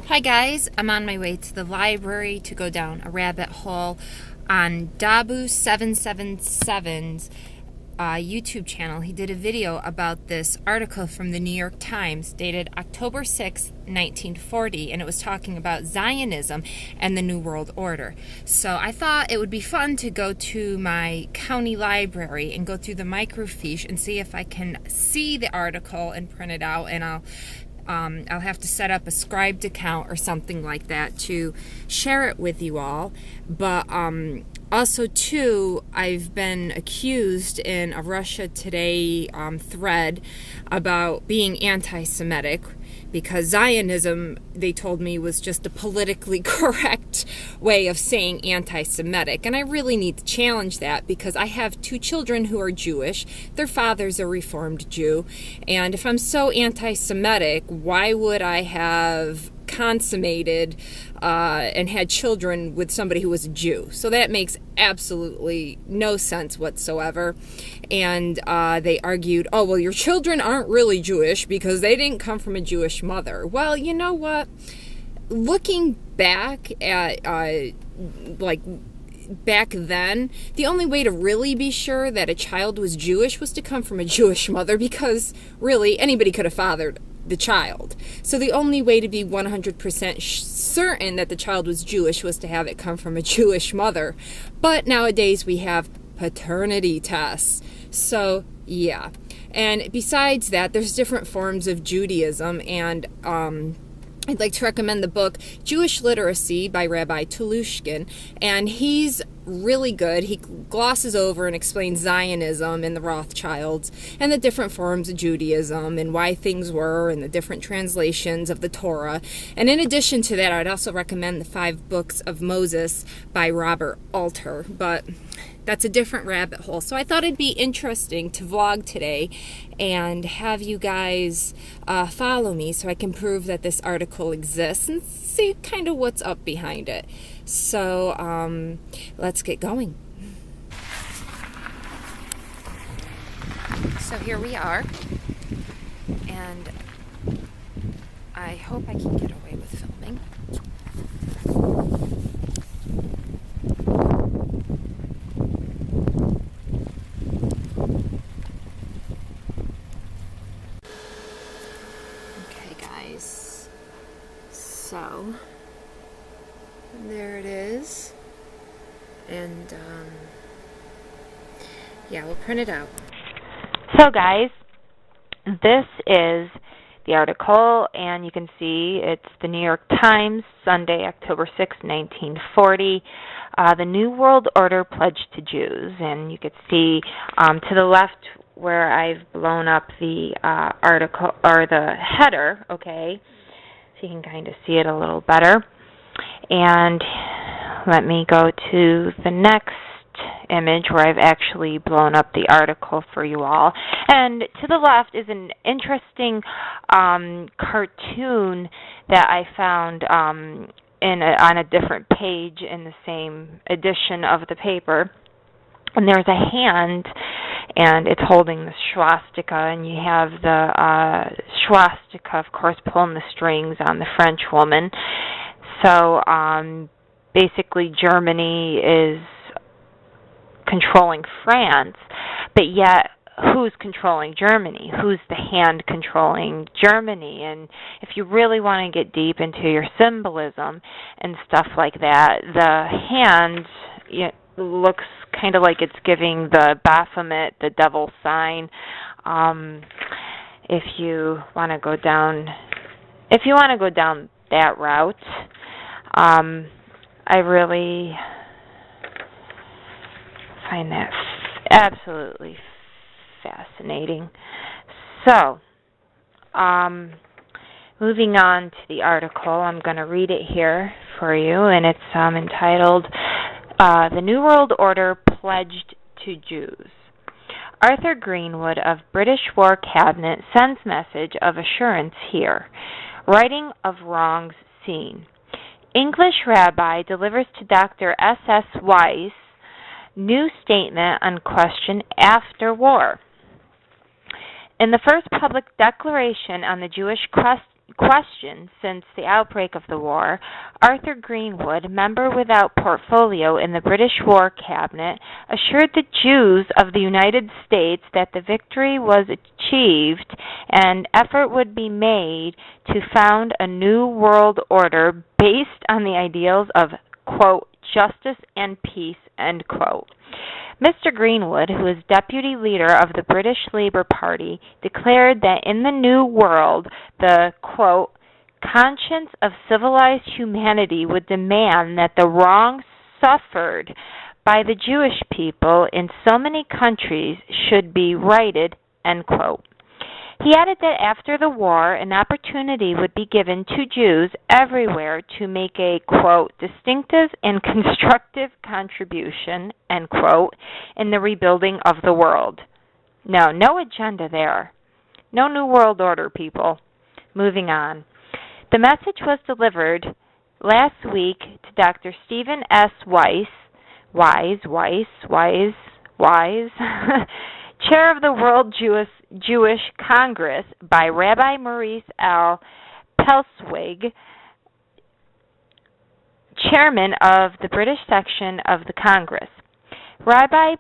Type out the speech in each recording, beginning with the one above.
Hi guys, I'm on my way to the library to go down a rabbit hole on Dabu777's YouTube channel. He did a video about this article from the New York Times dated October 6, 1940, and it was talking about Zionism and the New World Order. So I thought it would be fun to go to my county library and go through the microfiche and see if I can see the article and print it out, and I'll have to set up a scribed account or something like that to share it with you all. But also, too, I've been accused in a Russia Today thread about being anti-Semitic because Zionism, they told me, was just a politically correct way of saying anti-Semitic. And I really need to challenge that because I have two children who are Jewish. Their father's a Reformed Jew. And if I'm so anti-Semitic, why would I have consummated and had children with somebody who was a Jew? So that makes absolutely no sense whatsoever. And they argued, oh, well, your children aren't really Jewish because they didn't come from a Jewish mother. Well, you know what? Looking back at back then, the only way to really be sure that a child was Jewish was to come from a Jewish mother, because really anybody could have fathered the child. So the only way to be 100% certain that the child was Jewish was to have it come from a Jewish mother. But nowadays we have paternity tests. So yeah. And besides that, there's different forms of Judaism, and I'd like to recommend the book Jewish Literacy by Rabbi Tulushkin, and he's really good. He glosses over and explains Zionism and the Rothschilds and the different forms of Judaism and why things were and the different translations of the Torah. And in addition to that, I'd also recommend the 5 Books of Moses by Robert Alter, but that's a different rabbit hole. So I thought it'd be interesting to vlog today and have you guys follow me so I can prove that this article exists and see kind of what's up behind it. So let's get going. So here we are, and I hope I can get away with filming. So, there it is, and yeah, we'll print it out. So guys, this is the article, and you can see it's the New York Times, Sunday, October 6, 1940, the New World Order Pledge to Jews, and you can see to the left where I've blown up the article, or the header, okay, so you can kind of see it a little better. And let me go to the next image where I've actually blown up the article for you all. And to the left is an interesting cartoon that I found on a different page in the same edition of the paper. And there's a hand, and it's holding the swastika, and you have the swastika, of course, pulling the strings on the French woman. So basically Germany is controlling France, but yet who's controlling Germany? Who's the hand controlling Germany? And if you really want to get deep into your symbolism and stuff like that, the hand looks kind of like it's giving the Baphomet, the devil sign. If you want to go down that route, I really find that absolutely fascinating. So, moving on to the article, I'm going to read it here for you, and it's entitled The New World Order Pledged to Jews. Arthur Greenwood of British War Cabinet sends message of assurance here. Writing of wrongs seen. English rabbi delivers to Dr. S.S. Weiss new statement on question after war. In the first public declaration on the Jewish question since the outbreak of the war, Arthur Greenwood, member without portfolio in the British War Cabinet, assured the Jews of the United States that the victory was achieved and effort would be made to found a new world order based on the ideals of, quote, justice and peace, end quote. Mr. Greenwood, who is deputy leader of the British Labour Party, declared that in the New World, the, quote, conscience of civilized humanity would demand that the wrongs suffered by the Jewish people in so many countries should be righted, end quote. He added that after the war, an opportunity would be given to Jews everywhere to make a, quote, distinctive and constructive contribution, end quote, in the rebuilding of the world. No agenda there. No New World Order, people. Moving on. The message was delivered last week to Dr. Stephen S. Wise, Chair of the World Jewish Congress, by Rabbi Maurice L. Pelswig, Chairman of the British section of the Congress. Rabbi,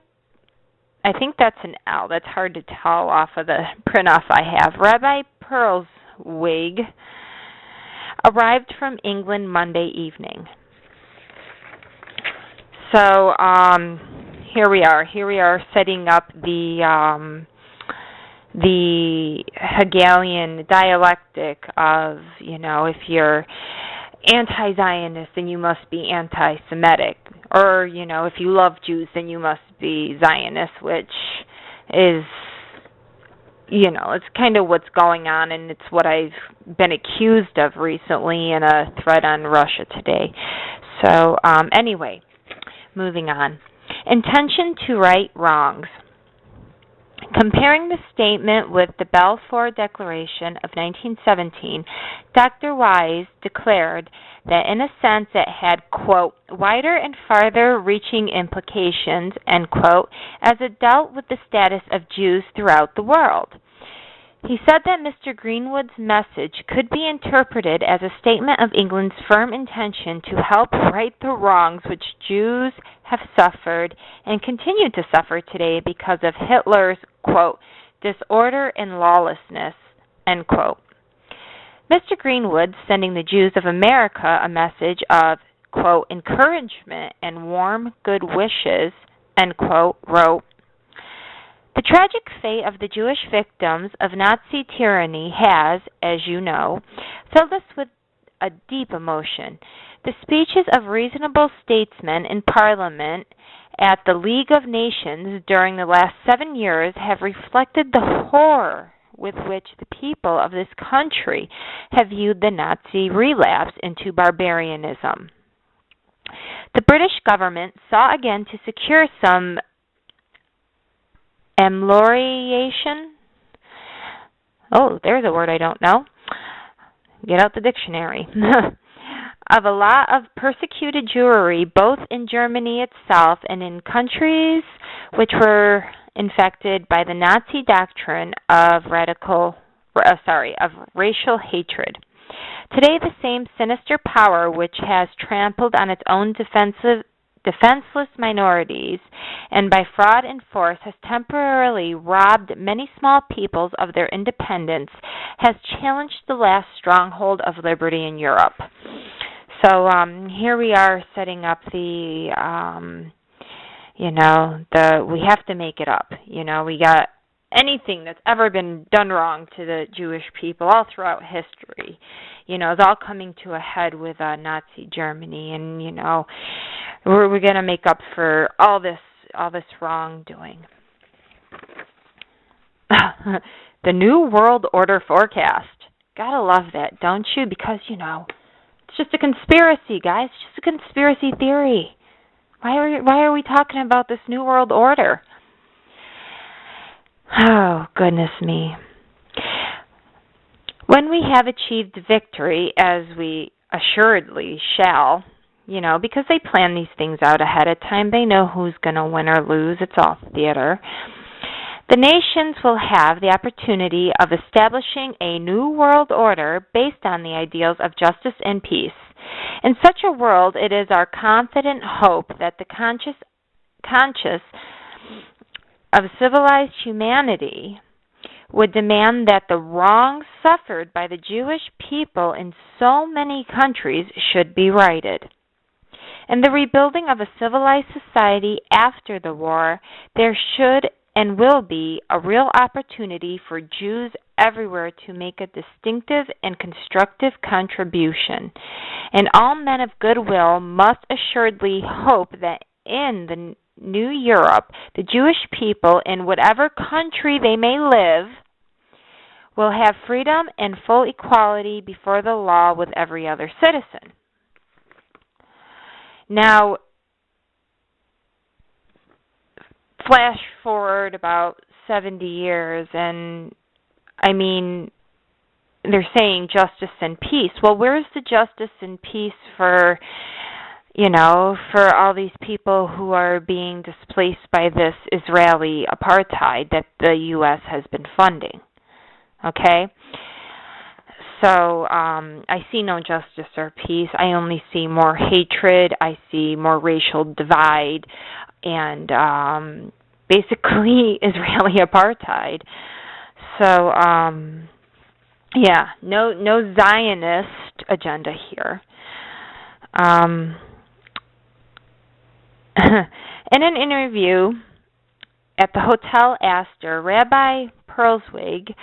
I think that's an L, that's hard to tell off of the print-off I have. Rabbi Pelswig arrived from England Monday evening. So, here we are setting up the Hegelian dialectic of, if you're anti-Zionist, then you must be anti-Semitic. Or, if you love Jews, then you must be Zionist, which is, it's kind of what's going on, and it's what I've been accused of recently in a thread on Russia Today. So, anyway, moving on. Intention to right wrongs. Comparing the statement with the Balfour Declaration of 1917, Dr. Wise declared that in a sense it had, quote, wider and farther reaching implications, end quote, as it dealt with the status of Jews throughout the world. He said that Mr. Greenwood's message could be interpreted as a statement of England's firm intention to help right the wrongs which Jews have suffered and continue to suffer today because of Hitler's, quote, disorder and lawlessness, end quote. Mr. Greenwood, sending the Jews of America a message of, quote, encouragement and warm good wishes, end quote, wrote, the tragic fate of the Jewish victims of Nazi tyranny has, as you know, filled us with a deep emotion. The speeches of reasonable statesmen in Parliament at the League of Nations during the last 7 years have reflected the horror with which the people of this country have viewed the Nazi relapse into barbarianism. The British government sought again to secure some amelioration. Oh, there's a word I don't know. Get out the dictionary. Of a lot of persecuted Jewry, both in Germany itself and in countries which were infected by the Nazi doctrine of racial hatred. Today, the same sinister power which has trampled on its own defenseless minorities and by fraud and force has temporarily robbed many small peoples of their independence, has challenged the last stronghold of liberty in Europe. So here we are setting up we have to make it up. We got anything that's ever been done wrong to the Jewish people all throughout history, is all coming to a head with Nazi Germany, and we're going to make up for all this wrongdoing. The New World Order forecast. Gotta love that, don't you? Because it's just a conspiracy, guys. It's just a conspiracy theory. Why are we talking about this New World Order? Oh, goodness me. When we have achieved victory, as we assuredly shall, because they plan these things out ahead of time, they know who's going to win or lose. It's all theater. The nations will have the opportunity of establishing a new world order based on the ideals of justice and peace. In such a world, it is our confident hope that the conscience of civilized humanity would demand that the wrongs suffered by the Jewish people in so many countries should be righted. In the rebuilding of a civilized society after the war, there should and will be a real opportunity for Jews everywhere to make a distinctive and constructive contribution. And all men of goodwill must assuredly hope that in the New Europe, the Jewish people, in whatever country they may live, will have freedom and full equality before the law with every other citizen. Now, flash forward about 70 years, and they're saying justice and peace. Well, where's the justice and peace for all these people who are being displaced by this Israeli apartheid that the U.S. has been funding? Okay? So I see no justice or peace. I only see more hatred. I see more racial divide and basically Israeli apartheid. So, no Zionist agenda here. In an interview at the Hotel Astor, Rabbi Perlswig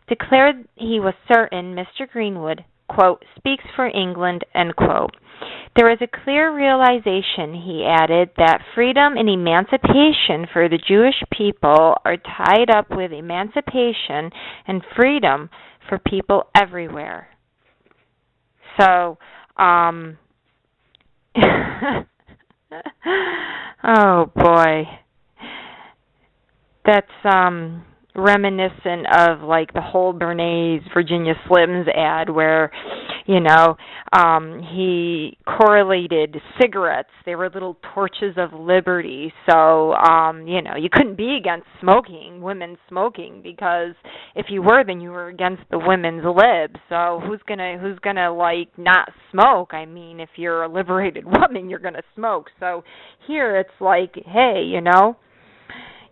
declared he was certain Mr. Greenwood, quote, speaks for England, end quote. There is a clear realization, he added, that freedom and emancipation for the Jewish people are tied up with emancipation and freedom for people everywhere. So, oh boy. That's reminiscent of like the whole Bernays Virginia Slims ad where, he correlated cigarettes. They were little torches of liberty. So, you couldn't be against smoking, women smoking, because if you were, then you were against the women's libs. So who's gonna like not smoke? I mean, if you're a liberated woman, you're gonna smoke. So here it's like, hey,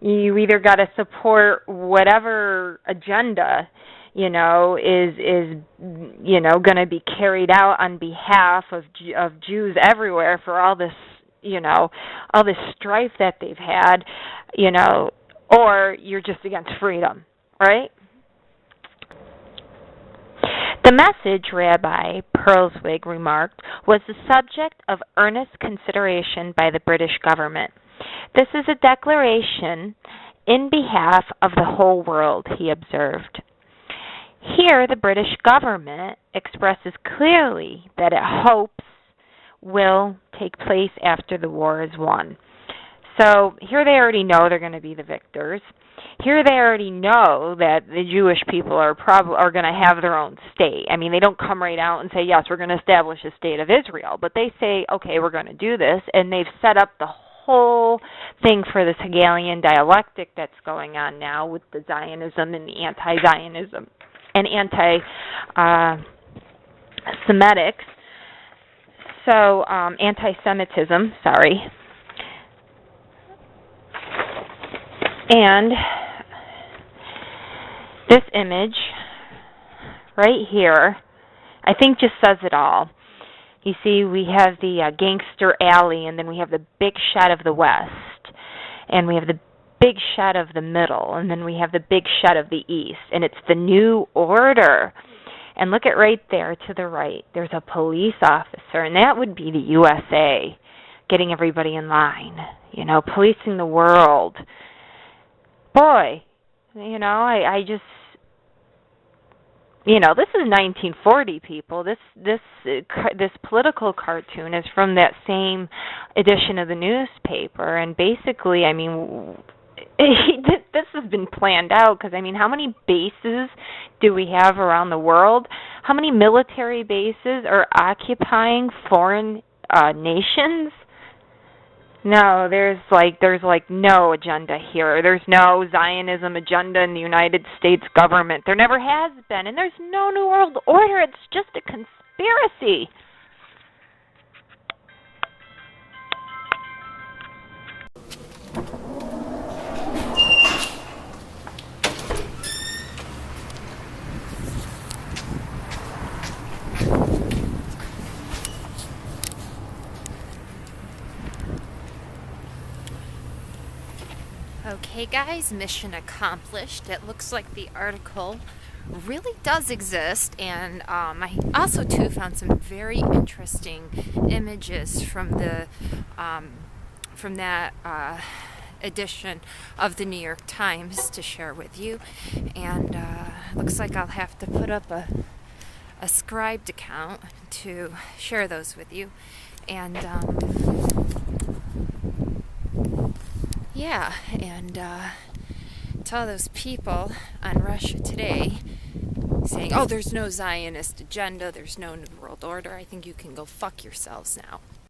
you either got to support whatever agenda, is going to be carried out on behalf of Jews everywhere for all this, all this strife that they've had, or you're just against freedom, right? The message, Rabbi Perlswig remarked, was the subject of earnest consideration by the British government. This is a declaration in behalf of the whole world, he observed. Here, the British government expresses clearly that it hopes will take place after the war is won. So here they already know they're going to be the victors. Here they already know that the Jewish people are going to have their own state. I mean, they don't come right out and say, yes, we're going to establish a state of Israel. But they say, okay, we're going to do this. And they've set up the whole thing for this Hegelian dialectic that's going on now with the Zionism and the anti-Zionism and anti-Semitics. So, anti-Semitism, sorry. And this image right here, I think just says it all. You see, we have the gangster alley, and then we have the big shot of the west, and we have the big shot of the middle, and then we have the big shot of the east, and it's the new order. And look at right there to the right. There's a police officer, and that would be the USA, getting everybody in line, policing the world. Boy, I just, this is 1940, people. This political cartoon is from that same edition of the newspaper, and basically, I mean, this has been planned out because, I mean, how many bases do we have around the world? How many military bases are occupying foreign nations? No, there's no agenda here. There's no Zionism agenda in the United States government. There never has been, and there's no New World Order. It's just a conspiracy. Okay guys, mission accomplished. It looks like the article really does exist, and I also too found some very interesting images from that edition of the New York Times to share with you, and looks like I'll have to put up a scribed account to share those with you, and yeah, and to all those people on Russia Today saying, oh, there's no Zionist agenda, there's no New World Order, I think you can go fuck yourselves now.